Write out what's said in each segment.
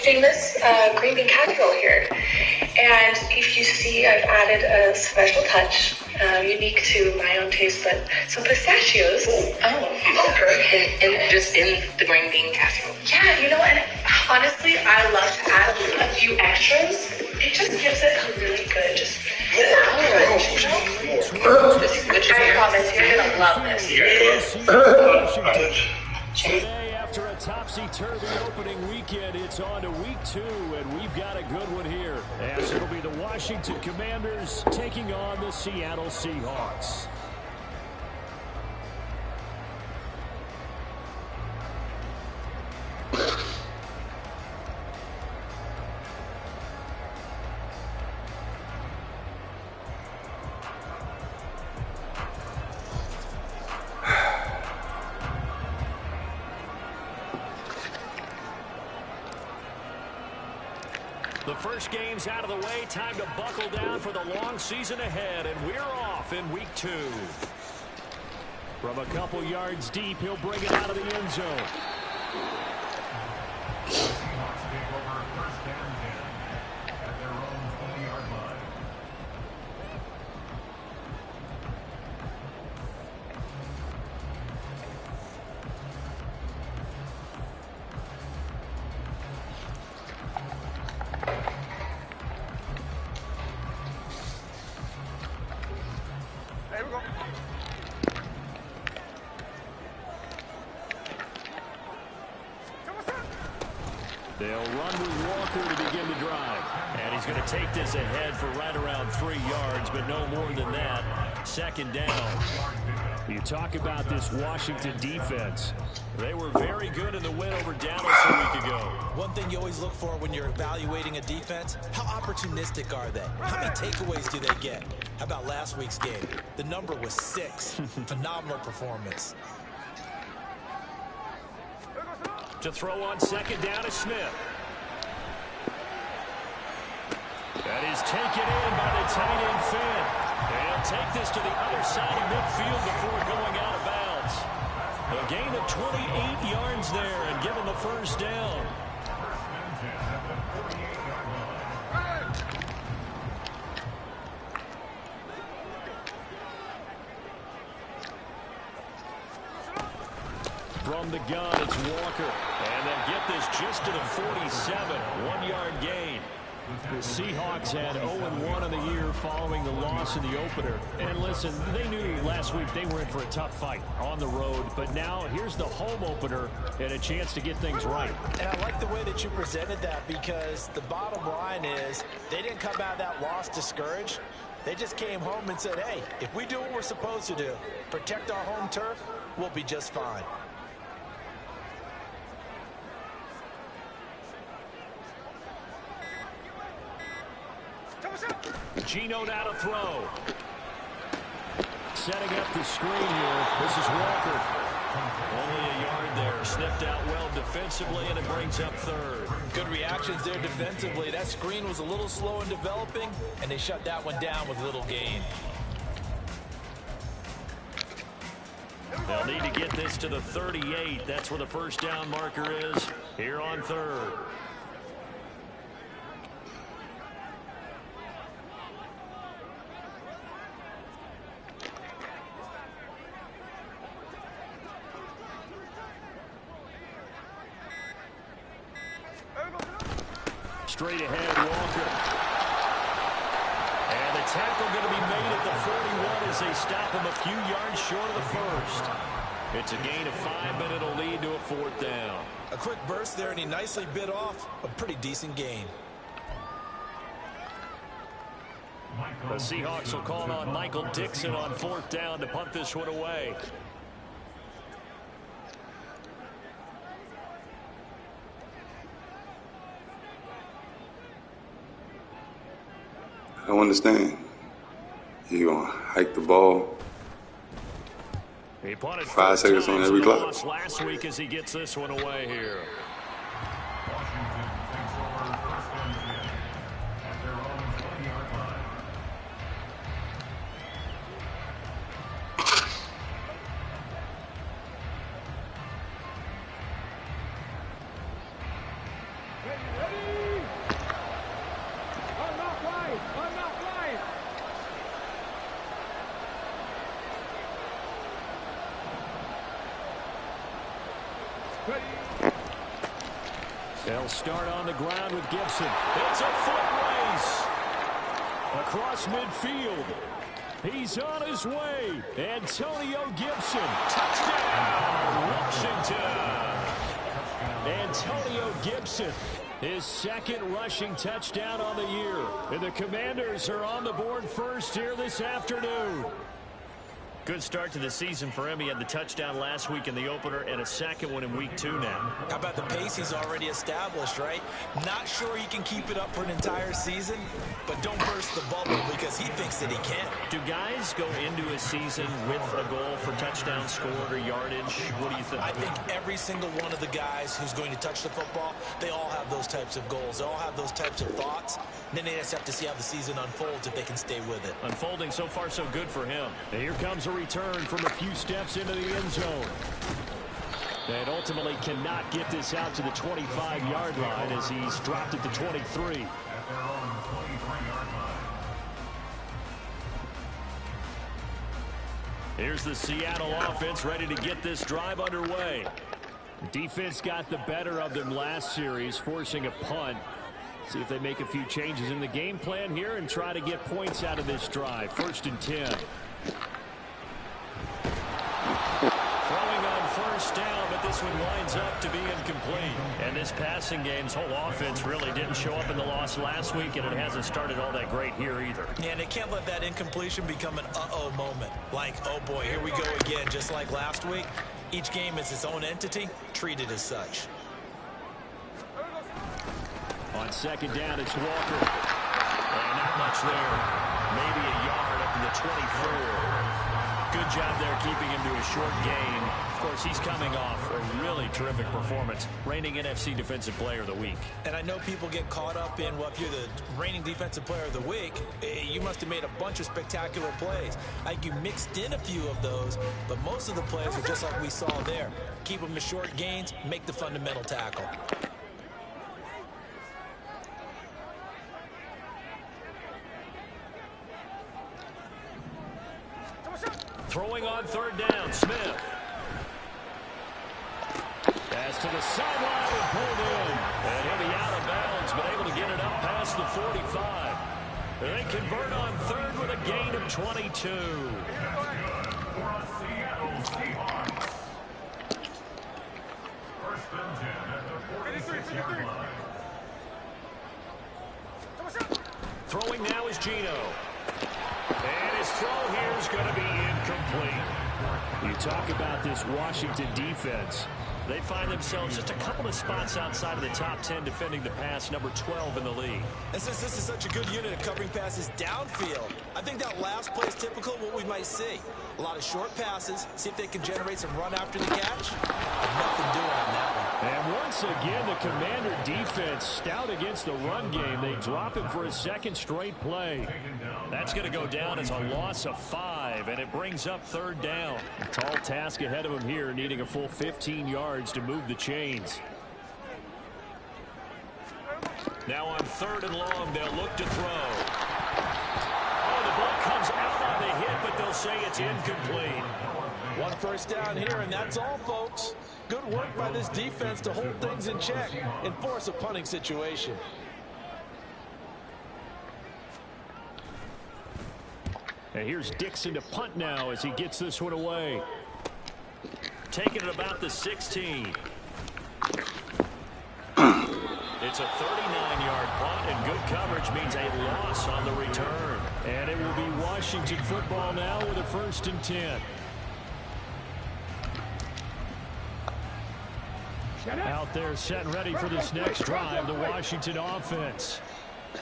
Famous green bean casserole here. And if you see, I've added a special touch, unique to my own taste, but some pistachios. Just in the green bean casserole. Yeah, you know, and honestly, I love to add a few extras. It just gives it a really good, just I promise you're gonna love this. Today, after a topsy-turvy opening weekend, it's on to week 2, and we've got a good one here, as it'll be the Washington Commanders taking on the Seattle Seahawks. The first game's out of the way. Time to buckle down for the long season ahead, and we're off in week 2. From a couple yards deep, he'll bring it out of the end zone. They'll run with Walker to begin the drive. And he's going to take this ahead for right around 3 yards, but no more than that. Second down. You talk about this Washington defense. They were very good in the win over Dallas a week ago. One thing you always look for when you're evaluating a defense, how opportunistic are they? How many takeaways do they get? How about last week's game? The number was 6. Phenomenal performance. To throw on second down is Smith. That is taken in by the tight end Finn. They'll take this to the other side of midfield before going out of bounds. A gain of 28 yards there and give them the first down. From the gun, it's Walker. And they'll get this just to the 47. 1-yard gain. The Seahawks had 0-1 in the year following the loss in the opener. And listen, they knew last week they were in for a tough fight on the road. But now here's the home opener and a chance to get things right. And I like the way that you presented that, because the bottom line is they didn't come out of that loss discouraged. They just came home and said, hey, if we do what we're supposed to do, protect our home turf, we'll be just fine. Gino now to throw. Setting up the screen here. This is Walker. Only a yard there. Sniffed out well defensively, and it brings up third. Good reactions there defensively. That screen was a little slow in developing, and they shut that one down with little gain. They'll need to get this to the 38. That's where the first down marker is here on third. Straight ahead, Walker. And the tackle going to be made at the 41 as they stop him a few yards short of the first. It's a gain of 5, but it'll lead to a 4th down. A quick burst there, and he nicely bit off a pretty decent gain. The Seahawks will call on Michael Dixon on 4th down to punt this one away. I don't understand. You're going to hike the ball. He punted 5 seconds on every clock. Last week as he gets this one away here. They'll start on the ground with Gibson. It's a foot race across midfield. He's on his way. Antonio Gibson. Touchdown, Washington. Antonio Gibson, his second rushing touchdown on the year. And the Commanders are on the board first here this afternoon. Good start to the season for him. He had the touchdown last week in the opener and a second one in week 2 now. How about the pace he's already established, right? Not sure he can keep it up for an entire season, but don't burst the bubble because he thinks that he can. Do guys go into a season with a goal for touchdown scored or yardage? What do you think? I think every single one of the guys who's going to touch the football, they all have those types of goals. They all have those types of thoughts. And then they just have to see how the season unfolds if they can stay with it. Unfolding so far so good for him. And here comes a return from a few steps into the end zone. And ultimately cannot get this out to the 25-yard line as he's dropped at the 23. Here's the Seattle offense ready to get this drive underway. Defense got the better of them last series, forcing a punt. See if they make a few changes in the game plan here and try to get points out of this drive. 1st and 10. Throwing on first down, but this one winds up to be incomplete. And this passing game's whole offense really didn't show up in the loss last week, and it hasn't started all that great here either. Yeah, and they can't let that incompletion become an uh-oh moment. Like, oh boy, here we go again, just like last week. Each game is its own entity, treated as such. On 2nd down, it's Walker. And not much there. Maybe a yard up to the 24. Good job there keeping him to a short gain. Of course, he's coming off a really terrific performance, reigning NFC Defensive Player of the Week. And I know people get caught up in, well, if you're the reigning Defensive Player of the Week, you must have made a bunch of spectacular plays. I think you mixed in a few of those, but most of the plays are just like we saw there. Keep them to short gains, make the fundamental tackle. Throwing on 3rd down, Smith. Pass to the sideline and pulled in. And he'll be out of bounds, but able to get it up past the 45. They convert on 3rd with a gain of 22. Throwing now is Geno. And his throw here is going to be incomplete. You talk about this Washington defense. They find themselves just a couple of spots outside of the top 10 defending the pass, number 12 in the league. And since this is such a good unit of covering passes downfield, I think that last play is typical of what we might see. A lot of short passes, see if they can generate some run after the catch. Nothing doing on that one. And once again, the Commander defense stout against the run game. They drop him for a 2nd straight play. That's going to go down as a loss of 5, and it brings up 3rd down. A tall task ahead of him here, needing a full 15 yards to move the chains. Now on 3rd and long, they'll look to throw. Oh, the ball comes out on the hit, but they'll say it's incomplete. 1 first down here, and that's all, folks. Good work by this defense to hold things in check and force a punting situation. And here's Dixon to punt now as he gets this one away. Taking it about the 16. It's a 39-yard punt, and good coverage means a loss on the return. And it will be Washington football now with a 1st and 10. Out there set and ready for this next drive, the Washington offense.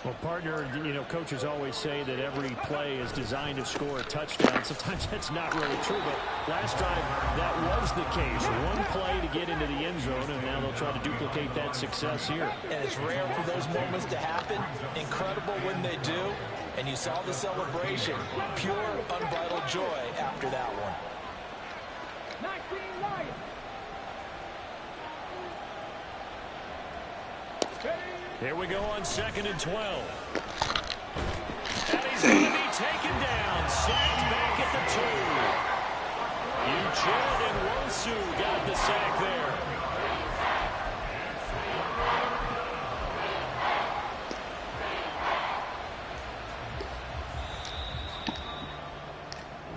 Well, partner, you know, coaches always say that every play is designed to score a touchdown. Sometimes that's not really true, but last drive, that was the case. One play to get into the end zone, and now they'll try to duplicate that success here. And it's rare for those moments to happen. Incredible when they do. And you saw the celebration. Pure, unbridled joy after that one. Here we go on 2nd and 12. taken down. Sacked back at the 2. Uchenna Nwosu got the sack there.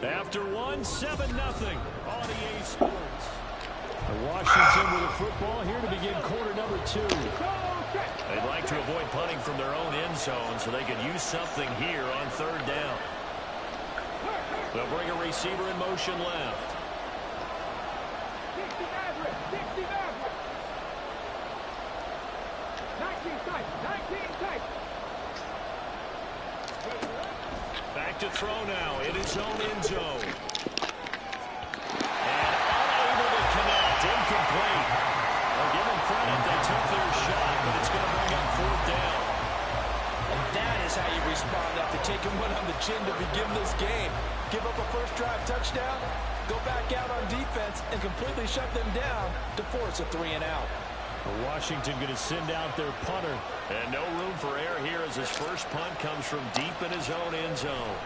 After 1, 7-0 on EA Sports. Washington with the football here to begin quarter number 2. They'd like to avoid punting from their own end zone so they could use something here on 3rd down. They'll bring a receiver in motion left. Back to throw now in his own end zone. And unable to connect. Incomplete. Well, give them credit. They took their shot, but it's going to bring up 4th down. And that is how you respond after taking one on the chin to begin this game. Give up a first drive touchdown, go back out on defense, and completely shut them down to force a 3-and-out. Washington going to send out their punter. And no room for error here as his first punt comes from deep in his own end zone.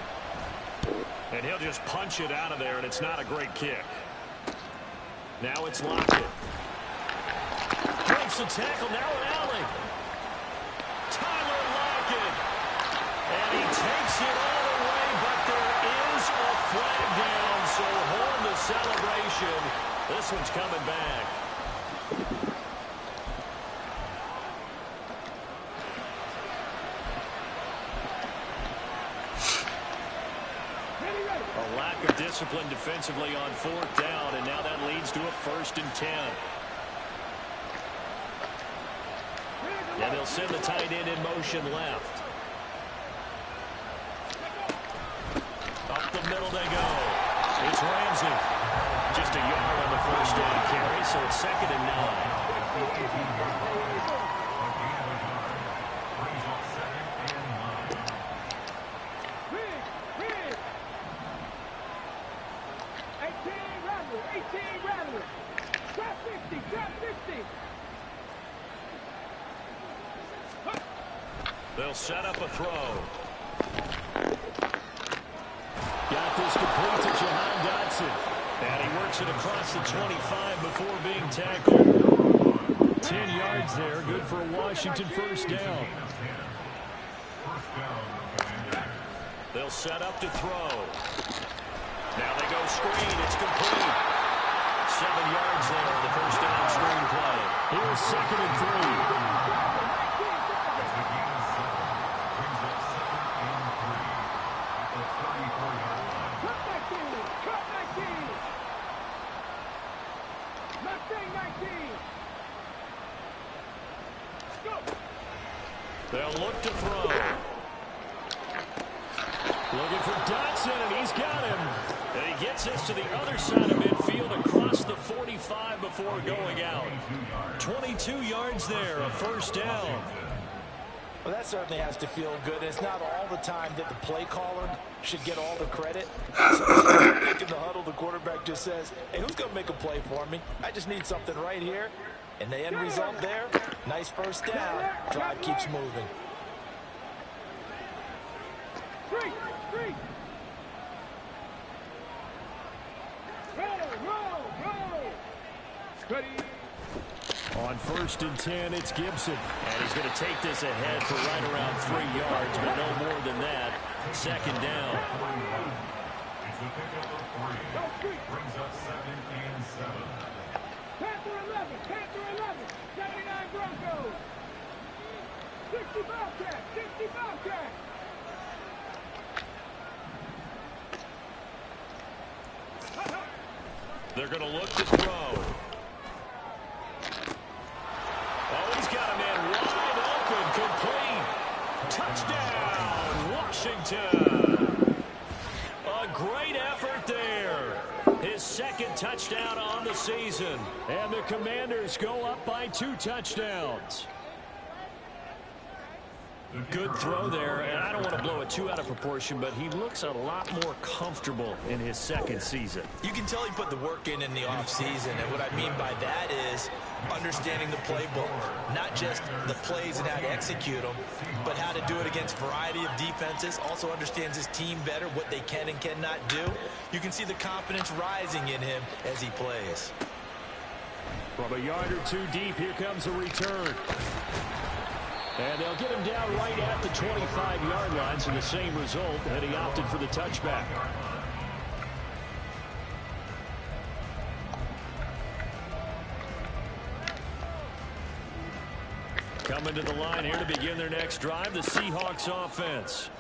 And he'll just punch it out of there, and it's not a great kick. Now it's Lockett. Breaks the tackle, now an alley. Tyler Lockett. And he takes it all the way, but there is a flag down, so hold the celebration. This one's coming back. A lack of discipline defensively on 4th down, and now that leads to a 1st and 10. And they'll send the tight end in motion left. Up the middle they go. It's Ramsey. Just a yard on the first down carry, so it's 2nd and 9. They'll set up a throw. Got this complete to Jahan Dotson. And he works it across the 25 before being tackled. 10 yards there. Good for a Washington first down. They'll set up to throw. Now they go screen. It's complete. 7 yards there on the first down screen play. Here's 2nd and 3. They'll look to throw. Looking for Dotson, and he's got him. And he gets us to the other side of midfield across the 45 before going out. 22 yards there, a first down. Well, that certainly has to feel good. It's not all the time that the play caller should get all the credit. Sometimes in the huddle, the quarterback just says, hey, who's going to make a play for me? I just need something right here. And the end result there, nice first down. Drive keeps moving. On 1st and 10, it's Gibson. And he's going to take this ahead for right around 3 yards, but no more than that. 2nd down. It's a pickup of 3. Brings up 2nd and 7. Panther 11, Panther 11, 79 Broncos. 60 Bobcats, 60 Bobcats. They're going to look to throw. Oh, he's got a man wide open, complete. Touchdown, Washington. A great effort there. His 2nd touchdown on the season. And the Commanders go up by 2 touchdowns. Good throw there, and I don't want to blow it too out of proportion, but he looks a lot more comfortable in his 2nd season. You can tell he put the work in the offseason, and what I mean by that is understanding the playbook, not just the plays and how to execute them, but how to do it against a variety of defenses. Also understands his team better, what they can and cannot do. You can see the confidence rising in him as he plays. From a yard or two deep, here comes a return. And they'll get him down right at the 25-yard line, so the same result, and he opted for the touchback. Coming to the line here to begin their next drive, the Seahawks offense.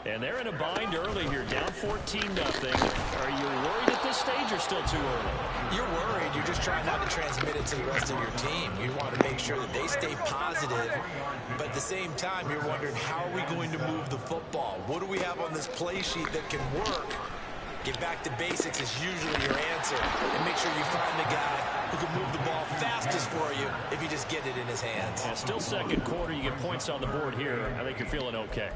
And they're in a bind early here, down 14-0. Are you worried at this stage or still too early? You're worried. You're just trying not to transmit it to the rest of your team. You want to make sure that they stay positive, but at the same time, you're wondering, how are we going to move the football? What do we have on this play sheet that can work? Get back to basics is usually your answer, and make sure you find the guy who can move the ball fastest for you if you just get it in his hands. Yeah, still second quarter. You get points on the board here. I think you're feeling okay.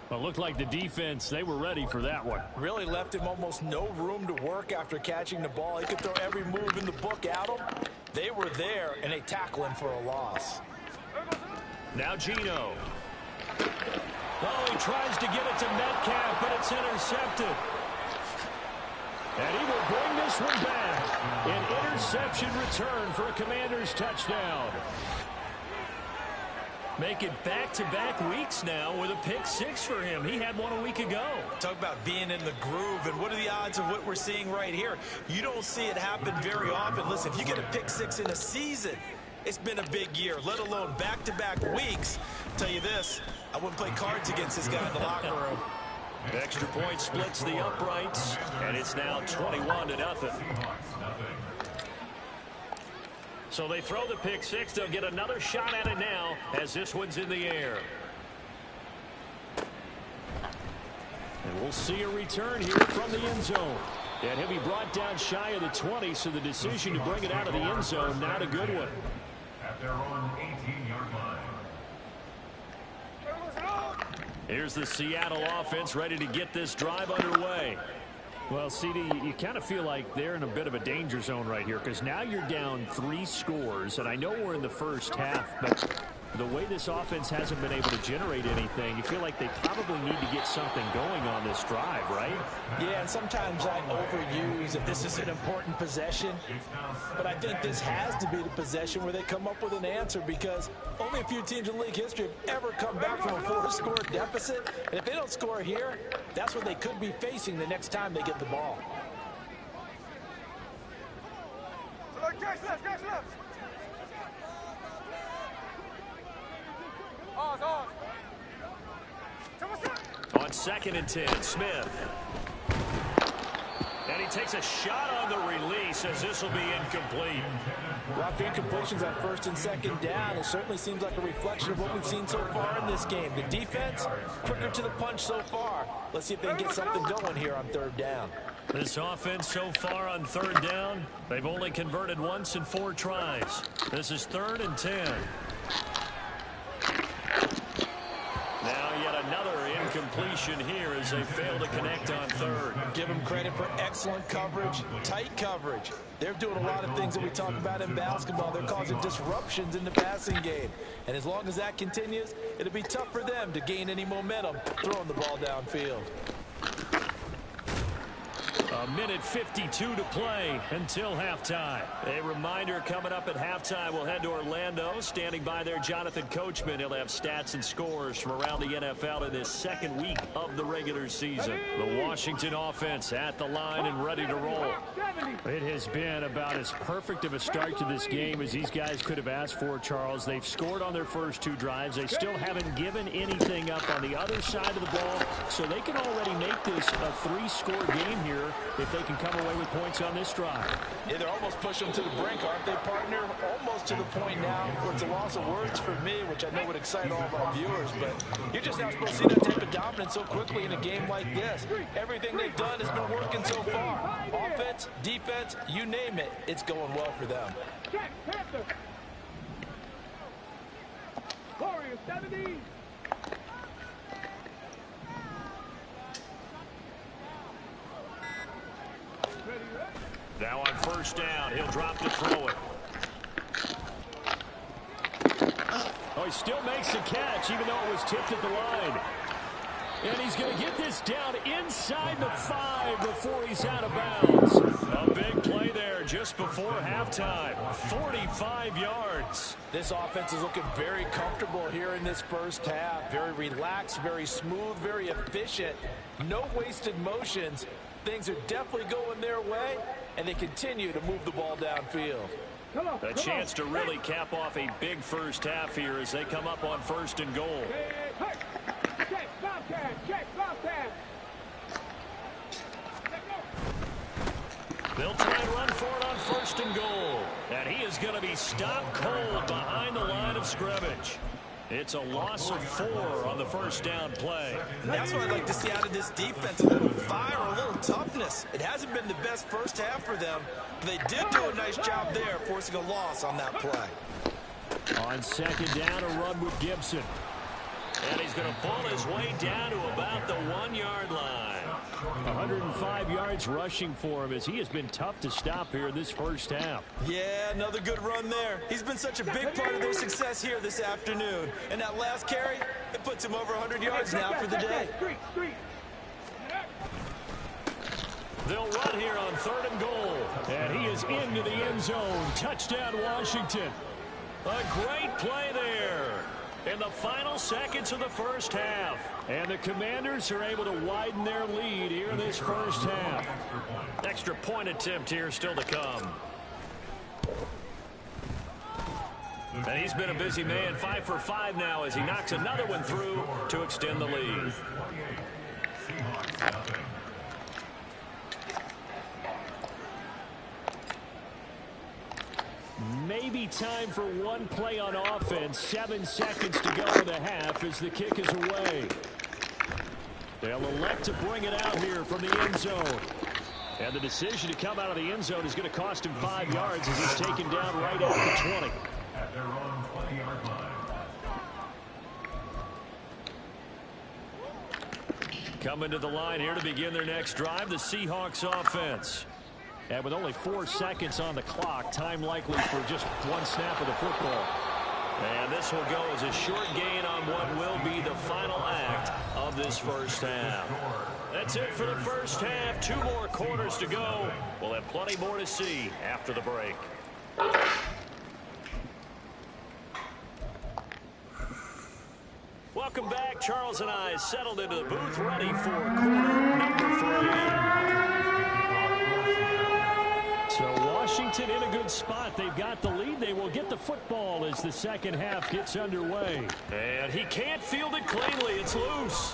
Well, it looked like the defense, they were ready for that one. Really left him almost no room to work after catching the ball. He could throw every move in the book at him. They were there, and they tackle him for a loss. Now Geno. Oh, he tries to get it to Metcalf, but it's intercepted. And he will bring this one back. An interception return for a Commanders touchdown. Making back-to-back weeks now with a pick six for him. He had one a week ago. Talk about being in the groove, and what are the odds of what we're seeing right here? You don't see it happen very often. Listen, if you get a pick six in a season, it's been a big year, let alone back-to-back weeks. I'll tell you this, I wouldn't play cards against this guy in the locker room. Extra point splits the uprights, and it's now 21-0. So they throw the pick six. They'll get another shot at it now as this one's in the air. And we'll see a return here from the end zone. And he'll be brought down shy of the 20, so the decision to bring it out of the end zone, not a good one. At their own 18-yard line. Here's the Seattle offense ready to get this drive underway. Well, CD, you kind of feel like they're in a bit of a danger zone right here, because now you're down 3 scores, and I know we're in the first half, but the way this offense hasn't been able to generate anything, you feel like they probably need to get something going on this drive, right? Yeah, and sometimes I overuse if this is an important possession, but I think this has to be the possession where they come up with an answer, because only a few teams in league history have ever come back from a 4-score deficit, and if they don't score here, that's what they could be facing the next time they get the ball. On 2nd and 10, Smith. And he takes a shot on the release as this will be incomplete. Rough incompletions on 1st and 2nd down. It certainly seems like a reflection of what we've seen so far in this game. The defense, quicker to the punch so far. Let's see if they can get something going here on 3rd down. This offense so far on 3rd down, they've only converted once in 4 tries. This is 3rd and 10. Now yet another incompletion here as they fail to connect on 3rd. Give them credit for excellent coverage, tight coverage. They're doing a lot of things that we talk about in basketball. They're causing disruptions in the passing game. And as long as that continues, it'll be tough for them to gain any momentum throwing the ball downfield. A minute 52 to play until halftime. A reminder coming up at halftime, we'll head to Orlando. Standing by there, Jonathan Coachman. He'll have stats and scores from around the NFL in this 2nd week of the regular season. The Washington offense at the line and ready to roll. It has been about as perfect of a start to this game as these guys could have asked for, Charles. They've scored on their first 2 drives. They still haven't given anything up on the other side of the ball, so they can already make this a 3-score game here if they can come away with points on this drive. Yeah, they're almost pushing them to the brink, aren't they, partner? Almost to the point now where it's a loss of words for me, which I know would excite all of our viewers, but you're just not supposed to see that type of dominance so quickly in a game like this. Everything they've done has been working so far. Offense, defense, you name it, it's going well for them. Warriors 70. Now on 1st down, he'll drop to throw it. Oh, he still makes the catch, even though it was tipped at the line. And he's going to get this down inside the 5 before he's out of bounds. A big play there just before halftime. 45 yards. This offense is looking very comfortable here in this first half. Very relaxed, very smooth, very efficient. No wasted motions. Things are definitely going their way, and they continue to move the ball downfield. A chance to really cap off a big first half here as they come up on 1st and goal. They'll try and run for it on 1st and goal. And he is going to be stopped cold behind the line of scrimmage. It's a loss of 4 on the first down play. And that's what I'd like to see out of this defense. A little fire, a little toughness. It hasn't been the best first half for them, but they did do a nice job there, forcing a loss on that play. On 2nd down, a run with Gibson. And he's going to pull his way down to about the 1-yard line. 105 yards rushing for him as he has been tough to stop here in this first half. Yeah, another good run there. He's been such a big part of their success here this afternoon. And that last carry, it puts him over 100 yards now for the day. They'll run here on 3rd and goal. And he is into the end zone. Touchdown, Washington. A great play there in the final seconds of the first half. And the Commanders are able to widen their lead here in this first half. Extra point attempt here still to come. And he's been a busy man, 5 for 5 now as he knocks another one through to extend the lead. Maybe time for one play on offense. 7 seconds to go in the half as the kick is away. They'll elect to bring it out here from the end zone. And the decision to come out of the end zone is going to cost him 5 yards as he's taken down right at the 20. At their own 20-yard line. Coming to the line here to begin their next drive, the Seahawks offense. And with only 4 seconds on the clock, time likely for just one snap of the football. And this will go as a short gain on what will be the final act of this first half. That's it for the first half. 2 more quarters to go. We'll have plenty more to see after the break. Welcome back. Charles and I settled into the booth ready for quarter number 3. So Washington in a good spot. They've got the lead. They will get the football as the second half gets underway. And he can't field it cleanly. It's loose.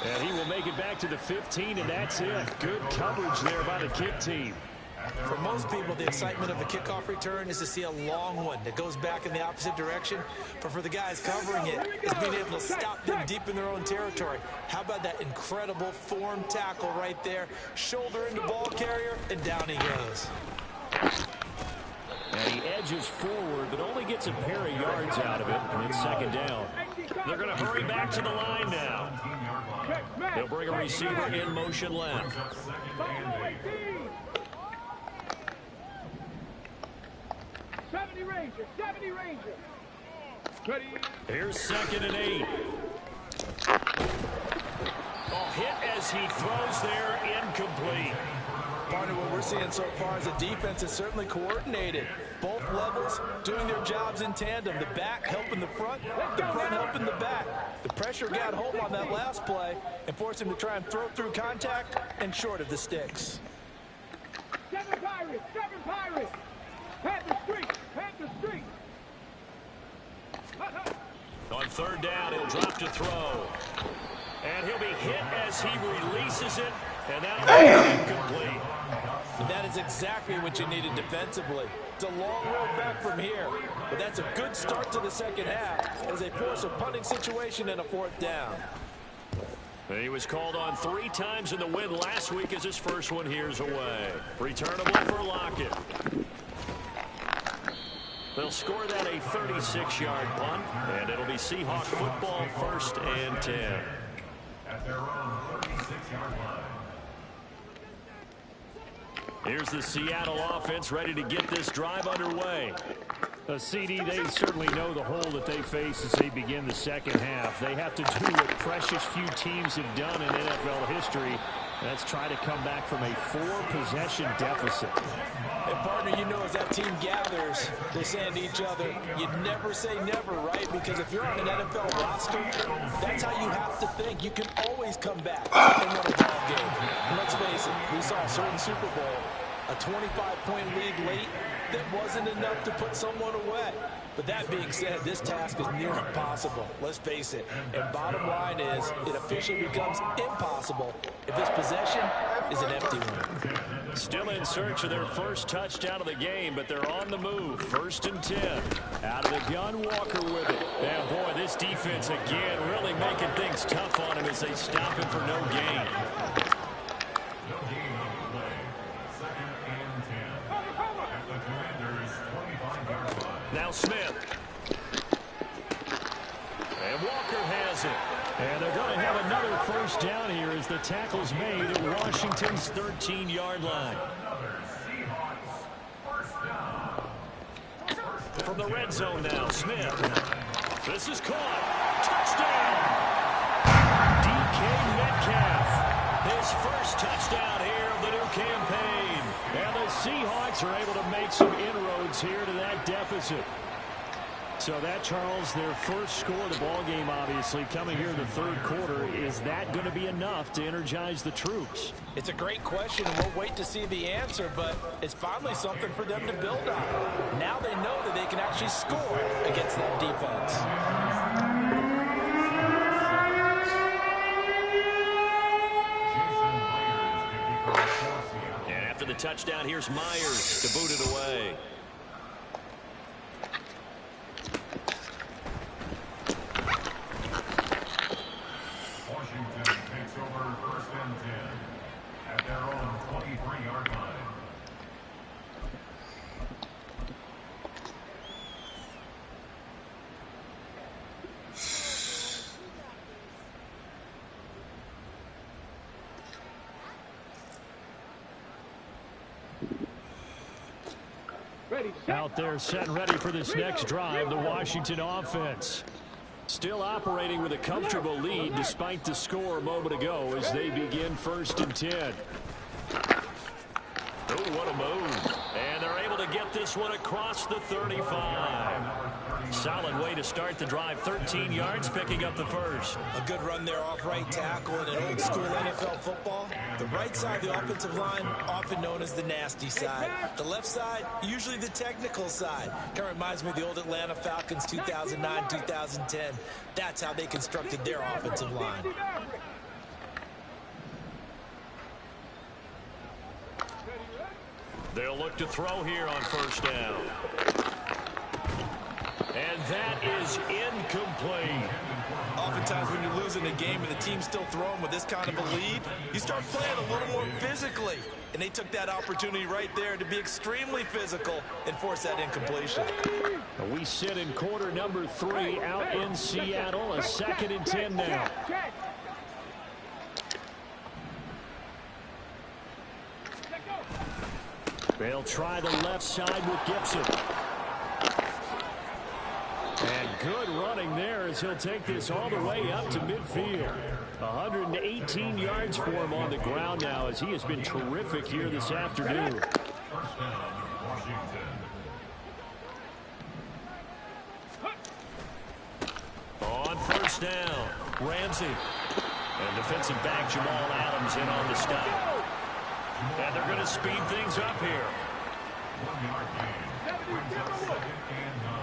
And he will make it back to the 15, and that's it. Good coverage there by the kick team. For most people, the excitement of a kickoff return is to see a long one that goes back in the opposite direction. But for the guys covering it, it's being able to stop them deep in their own territory. How about that incredible form tackle right there? Shoulder into ball carrier, and down he goes. And he edges forward, but only gets a pair of yards out of it, and it's 2nd down. They're going to hurry back to the line now. They'll bring a receiver in motion left. 70 Ranger, 70 Ranger. Here's 2nd and 8. Hit as he throws there, incomplete. Partner, what we're seeing so far is the defense is certainly coordinated. Both levels doing their jobs in tandem. The back helping the front helping the back. The pressure got home on that last play and forced him to try and throw through contact and short of the sticks. 7 Pirates, 7 Pirates. Panther Street, Panther Street. On 3rd down, he'll drop to throw. And he'll be hit as he releases it, and that'll be incomplete. And that is exactly what you needed defensively. It's a long road back from here, but that's a good start to the second half as they force a punting situation and a 4th down. He was called on 3 times in the win last week as his first one here's away. Returnable for Lockett. They'll score that a 36-yard punt, and it'll be Seahawk football 1st and 10. At their own 36-yard line. Here's the Seattle offense ready to get this drive underway. CD, they certainly know the hole that they face as they begin the second half. They have to do what precious few teams have done in NFL history. That's try to come back from a 4-possession deficit. And partner, you know, as that team gathers, they're saying to each other, you never say never, right? Because if you're on an NFL roster, that's how you have to think. You can always come back and win a ball game. And let's face it, we saw a certain Super Bowl, a 25-point lead late that wasn't enough to put someone away. But that being said, this task is near impossible. Let's face it. And bottom line is, it officially becomes impossible if this possession is an empty one. Still in search of their first touchdown of the game, but they're on the move. 1st and 10. Out of the gun, Walker with it. And boy, this defense again really making things tough on him as they stop him for no gain. Now Smith. And Walker has it. And they're going to have another first down here as the tackle's made at Washington's 13-yard line. From the red zone now, Smith. This is caught. Touchdown! DK Metcalf. His first touchdown here of the new campaign. And the Seahawks are able to make some inroads here to that deficit. So that, Charles, their first score of the ball game, obviously, coming here in the third quarter. Is that going to be enough to energize the troops? It's a great question, and we'll wait to see the answer, but it's finally something for them to build on. Now they know that they can actually score against that defense. And after the touchdown, here's Myers to boot it away. Washington takes over 1st and 10 at their own 23-yard line. Out there set and ready for this next drive, the Washington offense. Still operating with a comfortable lead despite the score a moment ago as they begin 1st and 10. Oh, what a move. And they're able to get this one across the 35. Solid way to start the drive. 13 yards, picking up the first. A good run there off right tackle in an old school NFL football. The right side of the offensive line, often known as the nasty side. The left side, usually the technical side. Kind of reminds me of the old Atlanta Falcons 2009, 2010. That's how they constructed their offensive line. They'll look to throw here on 1st down. And that is incomplete. Oftentimes when you're losing a game and the team's still throwing with this kind of a lead, you start playing a little more physically. And they took that opportunity right there to be extremely physical and force that incompletion. We sit in quarter number 3 out in Seattle. A 2nd and 10 now. They'll try the left side with Gibson. And good running there as he'll take this all the way up to midfield. 118 yards for him on the ground now as he has been terrific here this afternoon. On 1st down, Ramsey. And defensive back Jamal Adams in on the stop. And they're going to speed things up here. 1-yard gain. Brings up 2nd and 9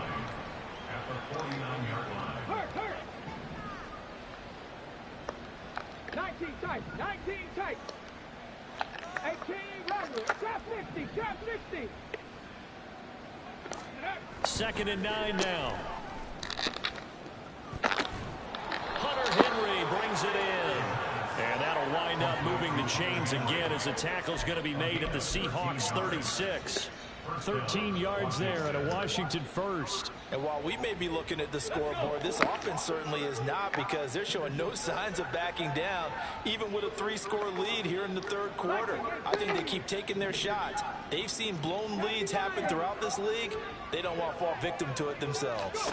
at the 49-yard line. 19 tight, 19 tight. 18 regular. Trap 60, trap 60. 2nd and 9 now. Hunter Henry brings it in. And that'll wind up moving the chains again as the tackle's going to be made at the Seahawks 36. 13 yards there and a Washington first. And while we may be looking at the scoreboard, this offense certainly is not, because they're showing no signs of backing down, even with a 3-score lead here in the third quarter. I think they keep taking their shots. They've seen blown leads happen throughout this league. They don't want to fall victim to it themselves.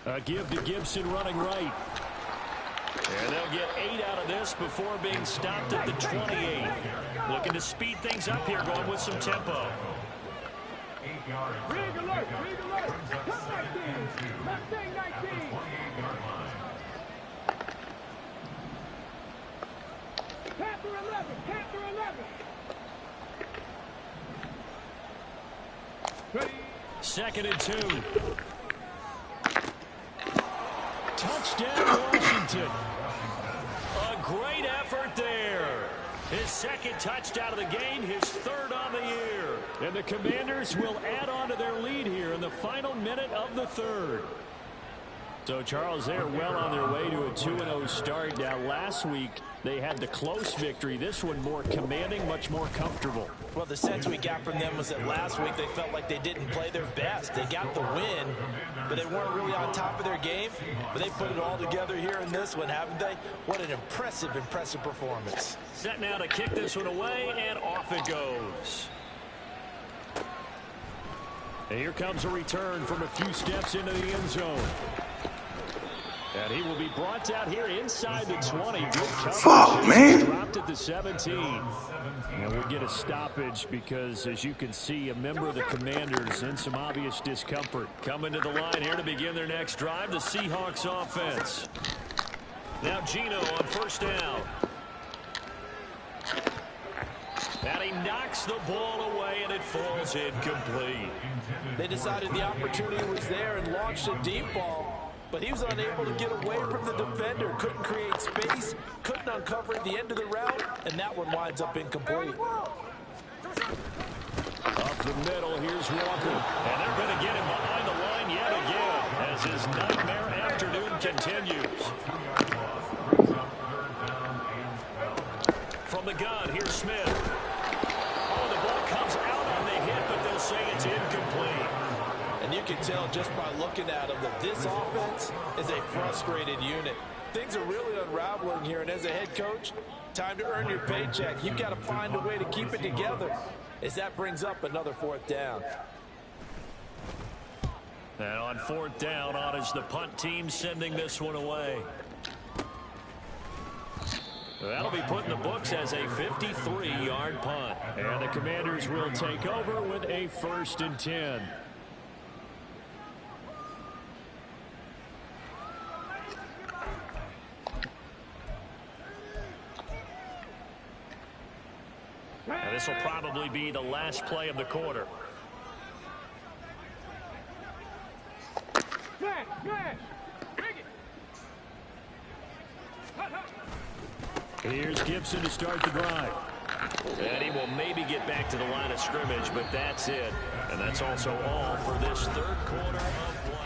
A give to Gibson running right. And they'll get 8 out of this before being stopped at the 28. Looking to speed things up here, going with some tempo. Rig alert, rig alert. Come 19. Mustang 19. Panther 11, Panther 11. Second and 2. Touchdown, Washington. A great effort there. His second touchdown of the game, his third on the year. And the Commanders will add on to their lead here in the final minute of the third. So, Charles, they're well on their way to a 2-0 start. Now, last week, they had the close victory. This one more commanding, much more comfortable. Well, the sense we got from them was that last week they felt like they didn't play their best. They got the win, but they weren't really on top of their game. But they put it all together here in this one, haven't they? What an impressive performance. Set now to kick this one away, and off it goes. And here comes a return from a few steps into the end zone. And he will be brought down here inside the 20. Good coverage. Fuck, man. Dropped at the 17. And we'll get a stoppage because, as you can see, a member of the Commanders in some obvious discomfort. Coming to the line here to begin their next drive, the Seahawks offense. Now Geno on first down. And he knocks the ball away, and it falls incomplete. They decided the opportunity was there and launched a deep ball, but he was unable to get away from the defender. Couldn't create space, couldn't uncover at the end of the route, and that one winds up incomplete. Up the middle, here's Walker. And they're going to get him behind the line yet again as his nightmare afternoon continues. From the gun, here's Smith. Oh, the ball comes out on the hit, but they'll say it's incomplete. And you can tell just by looking at them that this offense is a frustrated unit. Things are really unraveling here, and as a head coach, time to earn your paycheck. You've got to find a way to keep it together as that brings up another fourth down. And on fourth down, on is the punt team sending this one away. That'll be put in the books as a 53-yard punt. And the Commanders will take over with a 1st and 10. And this will probably be the last play of the quarter. Smash, smash. Bring it. Here's Gibson to start the drive. And he will maybe get back to the line of scrimmage, but that's it. And that's also all for this third quarter of play.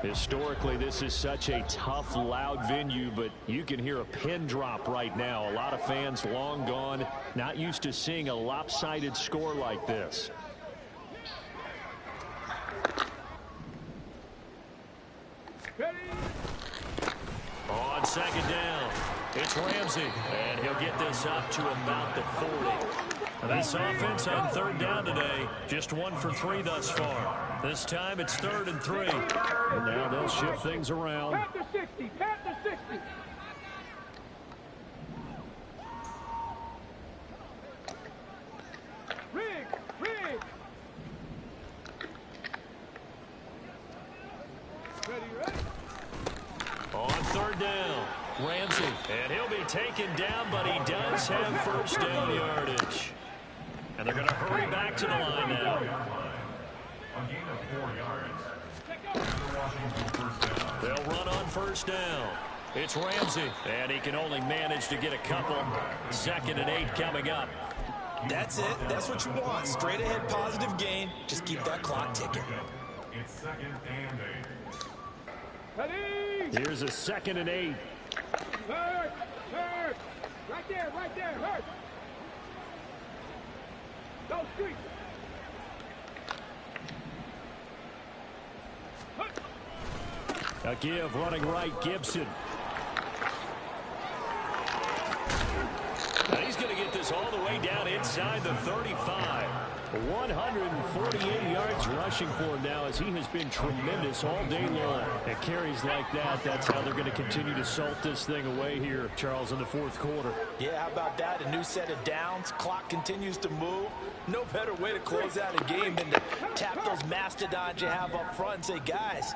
Historically, this is such a tough, loud venue, but you can hear a pin drop right now. A lot of fans long gone, not used to seeing a lopsided score like this. On second down, it's Ramsey, and he'll get this up to about the 40. This offense on third down today, just 1 for 3 thus far. This time it's 3rd and 3. And now they'll shift things around. Panther 60, Panther 60. Rig, rig. Ready, ready. On third down, Ramsey. And he'll be taken down, but he does have first down yardage. And they're going to hurry back to the line now. A gain of 4 yards. They'll run on first down. It's Ramsey, and he can only manage to get a couple. 2nd and 8 coming up. That's it. That's what you want. Straight ahead positive gain. Just keep that clock ticking. It's 2nd and 8. Ready? Here's a 2nd and 8. Hurt! Hurt! Right there, hurt! Go street! A give running right, Gibson. Now he's going to get this all the way down inside the 35. 148 yards rushing for him now as he has been tremendous all day long. At carries like that, that's how they're going to continue to salt this thing away here, Charles, in the 4th quarter. Yeah, how about that? A new set of downs. Clock continues to move. No better way to close out a game than to tap those mastodons you have up front and say, guys,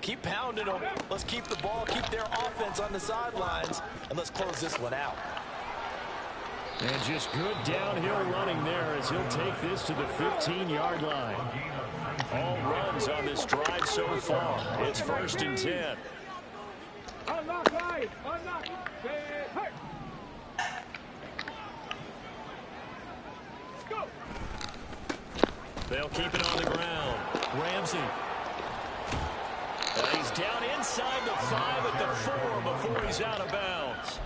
keep pounding them. Let's keep the ball, keep their offense on the sidelines, and let's close this one out. And just good downhill running there as he'll take this to the 15-yard line. All runs on this drive so far. It's 1st and 10. Unlock line! Unlock! Hurt! Go! They'll keep it on the ground. Ramsey. He's down inside the 5 at the 4 before he's out of bounds.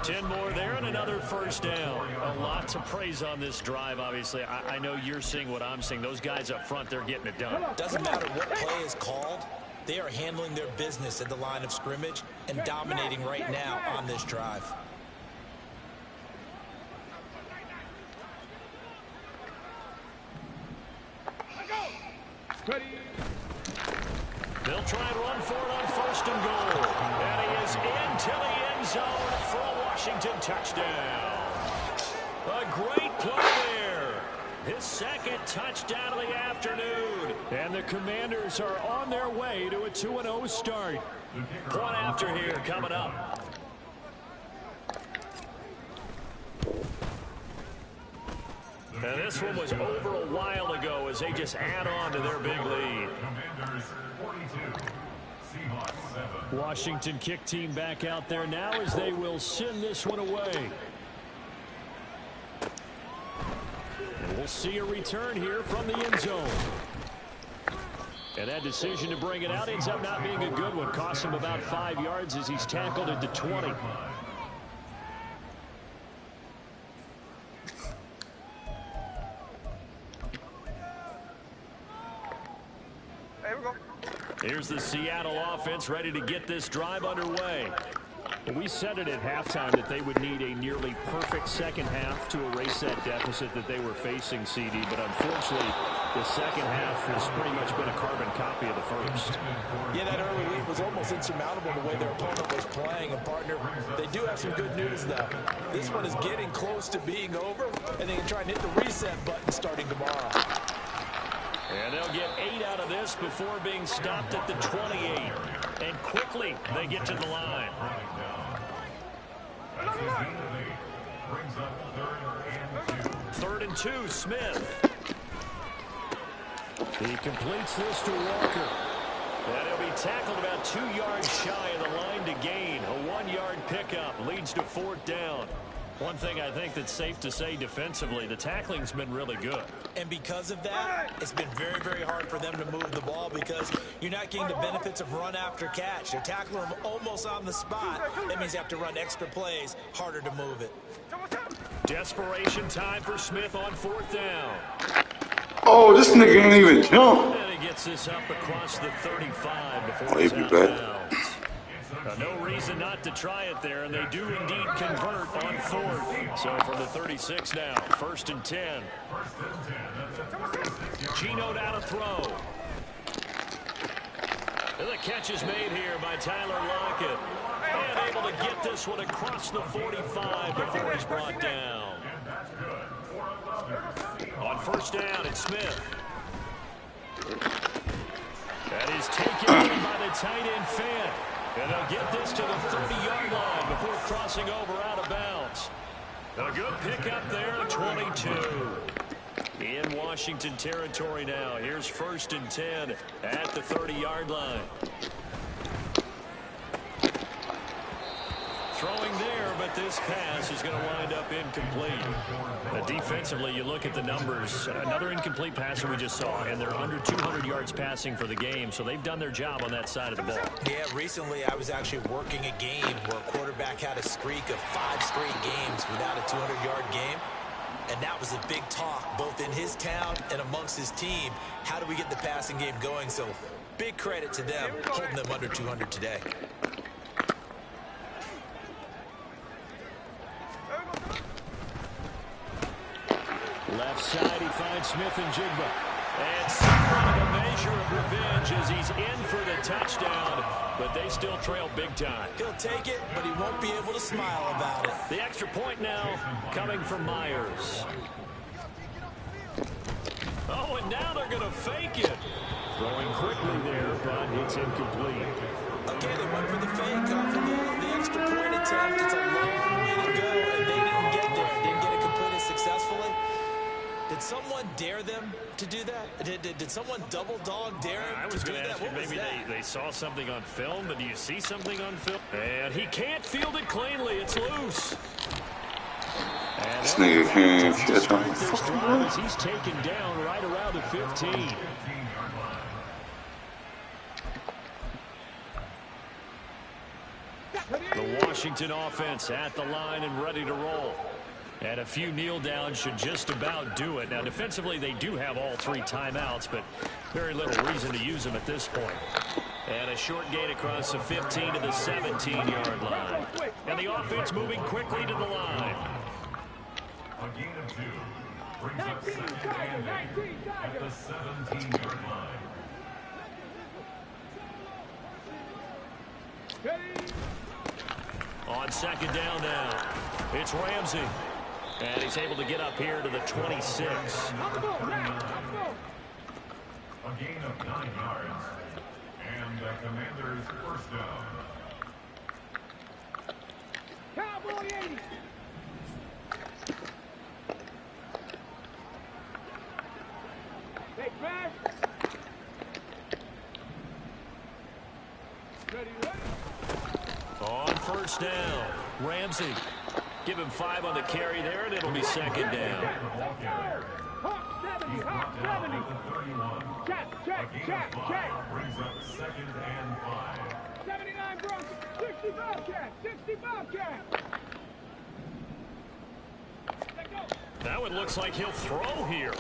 10 more there and another 1st down. A lot to praise on this drive, obviously. I know you're seeing what I'm seeing. Those guys up front, they're getting it done. Doesn't matter what play is called. They are handling their business at the line of scrimmage and dominating right now on this drive. Ready? They'll try and run for it on 1st and goal. And he is into the end zone for a Washington touchdown. A great play there. His 2nd touchdown of the afternoon. And the Commanders are on their way to a 2-0 start. Point after here coming up. And this one was over a while ago as they just add on to their big lead. Commanders 42. Seahawks 7. Washington kick team back out there now as they will send this one away. And we'll see a return here from the end zone. And that decision to bring it out ends up not being a good one. Cost him about 5 yards as he's tackled into 20. Here's the Seattle offense ready to get this drive underway. We said it at halftime that they would need a nearly perfect 2nd half to erase that deficit that they were facing, CD. But unfortunately, the 2nd half has pretty much been a carbon copy of the 1st. Yeah, that early lead was almost insurmountable the way their opponent was playing. And, partner, they do have some good news, though. This one is getting close to being over, and they can try and hit the reset button starting tomorrow. And they'll get 8 out of this before being stopped at the 28. And quickly, they get to the line. Brings up 3rd and 2. 3rd and 2, Smith. He completes this to Walker. And he'll be tackled about 2 yards shy of the line to gain. A 1-yard pickup leads to 4th down. One thing I think that's safe to say defensively, the tackling's been really good. And because of that, it's been very, very hard for them to move the ball because you're not getting the benefits of run after catch. They're tackling them almost on the spot. That means you have to run extra plays, harder to move it. Desperation time for Smith on 4th down. Oh, this nigga ain't even jump. And he gets this up across the 35 before Oh, he's he'd out be of back. bounds. No reason not to try it there, and they do indeed convert on 4th. So from the 36 now, 1st and 10. Geno down to throw. And the catch is made here by Tyler Lockett. And able to get this one across the 45 before he's brought down. On 1st down, it's Smith. That is taken in by the tight end Fant. And they'll get this to the 30-yard line before crossing over out of bounds. A good pickup there at 22. In Washington territory now. Here's 1st and 10 at the 30-yard line. throwing there, but this pass is going to wind up incomplete. Defensively, you look at the numbers. Another incomplete passer we just saw, and they're under 200 yards passing for the game, so they've done their job on that side of the ball. Yeah, recently I was actually working a game where a quarterback had a streak of 5 straight games without a 200-yard game. And that was a big talk, both in his town and amongst his team. How do we get the passing game going? So big credit to them, holding them under 200 today. Left side, he finds Smith and Jigba. And somewhat of a measure of revenge as he's in for the touchdown, but they still trail big time. He'll take it, but he won't be able to smile about it. The extra point now coming from Myers. Oh, and now they're going to fake it. Throwing quickly there, but it's incomplete. Okay, they went for the fake off of the extra point attempt. It's a long way to go, and they didn't get there. Didn't get it completed successfully. Did someone dare them to do that? Did someone double dog dare him I was going to ask you, maybe they saw something on film, but do you see something on film? And he can't field it cleanly. It's loose. And This nigga can't catch on. He's taken down right around the 15. The Washington offense at the line and ready to roll. And a few kneel downs should just about do it. Now, defensively, they do have all 3 timeouts, but very little reason to use them at this point. And a short gain across the 15 to the 17-yard line. And the offense moving quickly to the line. A gain of 2 brings up second and 8 at the 17-yard line. On second down now, it's Ramsey. And he's able to get up here to the 26. A gain of 9 yards. And the Commanders' first down. Cowboy 80. Hey, Flash. Ready. On first down, Ramsey. Give him 5 on the carry there, and it'll be second down. Hawk 70, Hawk 70. Check. Brings up second and 5. 79 Broncos, 60 Bobcat, 60 Bobcat. That one looks like he'll throw here.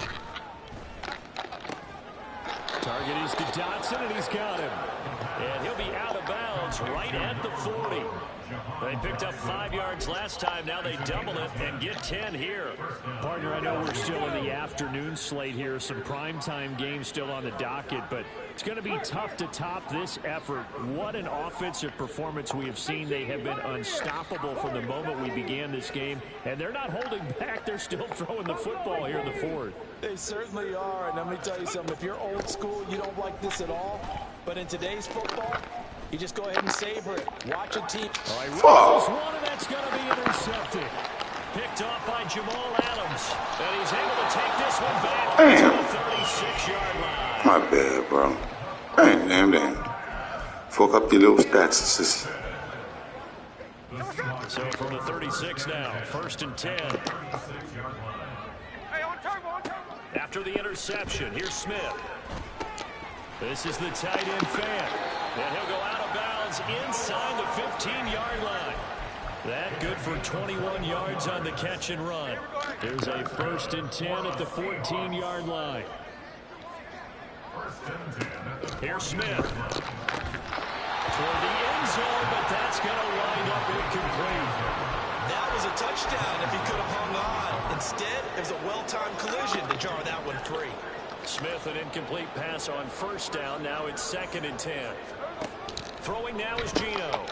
Target is to Dotson, and he's got him. And he'll be out of bounds right at the 40. They picked up 5 yards last time. Now they double it and get 10 here. Partner, I know we're still in the afternoon slate here. Some primetime games still on the docket, but it's going to be tough to top this effort. What an offensive performance we have seen. They have been unstoppable from the moment we began this game, and they're not holding back. They're still throwing the football here in the 4th. They certainly are, and let me tell you something. If you're old school, you don't like this at all. But in today's football, you just go ahead and savor it. Watch a team. All right, Russell's one, and that's going to be intercepted. Picked off by Jamal Adams. And he's able to take this one back to the 36-yard line. My bad, bro. Damn. Fuck up your little stats, sissy. So from the 36 now, 1st and 10. After the interception, here's Smith. This is the tight end Fant. And he'll go out of bounds inside the 15-yard line. That good for 21 yards on the catch and run. There's a 1st and 10 at the 14-yard line. Here's Smith. Toward the end zone, but that's going to wind up incomplete. That was a touchdown if he could have hung on. Instead, it was a well-timed collision to jar that one free. Smith, an incomplete pass on 1st down. Now it's 2nd and 10. Throwing now is Geno.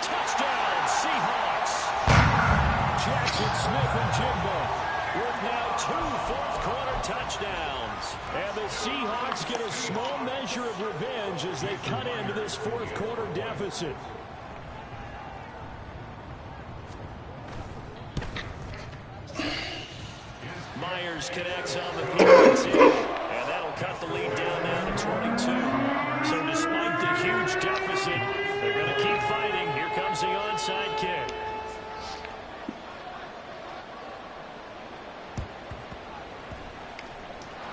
Touchdown, Seahawks. Jackson Smith and Jigba with now 2 fourth-quarter touchdowns. And the Seahawks get a small measure of revenge as they cut into this 4th-quarter deficit. Myers connects on the PAT, and that'll cut the lead down now to 22. So despite the huge deficit, they're going to keep fighting. Here comes is the onside kick.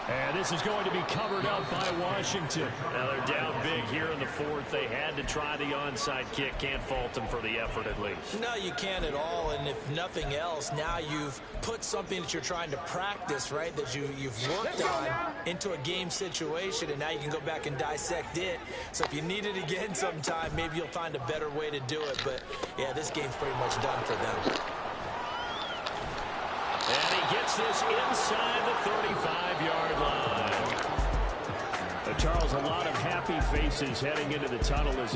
And this is going to be covered up by Washington. Now they're down big here in the fourth. They had to try the onside kick. Can't fault them for the effort at least. No, you can't at all. And if nothing else, now you've put something that you're trying to practice, right, that you've worked on into a game situation, and now you can go back and dissect it. So if you need it again sometime, maybe you'll find a better way to do it. But, yeah, this game's pretty much done for them. And he gets this inside the 35-yard line. Charles, a lot of happy faces heading into the tunnel as